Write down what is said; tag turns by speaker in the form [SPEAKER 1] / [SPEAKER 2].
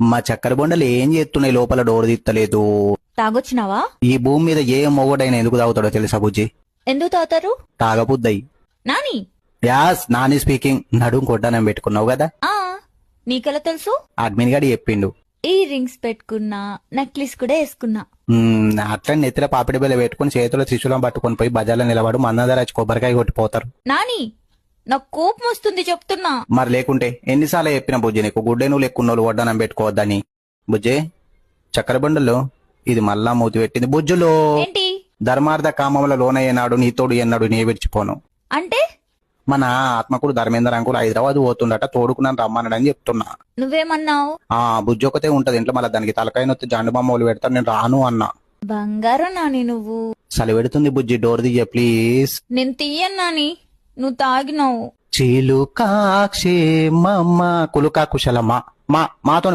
[SPEAKER 1] మా చక్కెర బొండలు ఏం చేస్తున్నాయి, లోపల డోర్ తీస్తలేదు.
[SPEAKER 2] తాగొచ్చినావా?
[SPEAKER 1] ఈ భూమి మీద ఏ మొగడైనా ఎందుకు తాగుతాడో తెలుసా బుజ్జి?
[SPEAKER 2] ఎందుకు తాగుతారు?
[SPEAKER 1] తాగబుద్దయి.
[SPEAKER 2] Nani
[SPEAKER 1] yes, Nani speaking. నడుం కొట్టానం పెట్టుకున్నావు కదా,
[SPEAKER 2] ఆ నీకెలా తెలుసు?
[SPEAKER 1] అడ్మిన్ గారు చెప్పిండు.
[SPEAKER 2] ఇయర్ రింగ్స్ పెట్టుకున్నా, నెక్లెస్ కూడా వేసుకున్నా.
[SPEAKER 1] అట్లా నెత్తిల పాపిడి బిల్ల పెట్టుకుని చేతిలో త్రిశూలం పట్టుకొని పోయి బజార్లో నిలబడు మందర కొబ్బరికాయ కొట్టిపోతారు.
[SPEAKER 2] నాని నాకు కోపం వస్తుంది చెప్తున్నా.
[SPEAKER 1] మరి లేకుంటే ఎన్నిసార్లు చెప్పిన బుజ్జి నీకు, గుడ్డే నువ్వు లెక్కున్నోళ్ళు వడ్డానం పెట్టుకోవద్దని. బుజ్జి, చక్కెర బండల్లో ఇది మళ్ళా మూతి పెట్టింది. బుజ్జులో
[SPEAKER 2] ఏంటి?
[SPEAKER 1] ధర్మార్థ కామముల లోనయ్యనాడు నీతోడు ఎన్నాడు నీ విడిచిపోను.
[SPEAKER 2] అంటే
[SPEAKER 1] మన ఆత్మకుడు ధర్మేంద్ర అంకులు హైదరాబాద్ పోతుండట, తోడుకున్నాను రమ్మన్నాడని చెప్తున్నా.
[SPEAKER 2] నువ్వేమన్నావు?
[SPEAKER 1] బుజ్జి ఒకతే ఉంటది ఇంట్లో, మళ్ళీ దానికి తలకాయ నొత్తి జాండు బొమ్మలు పెడతాను, నేను రాను అన్నా.
[SPEAKER 2] బంగారం నాని నువ్వు.
[SPEAKER 1] చలి పెడుతుంది బుజ్జి, డోర్ దియ్య ప్లీజ్.
[SPEAKER 2] నేను తీయను నాని, నువ్వు తాగినావు.
[SPEAKER 1] చిలుకాక్షే మమ్మ కులుకా కుశలమా మాతో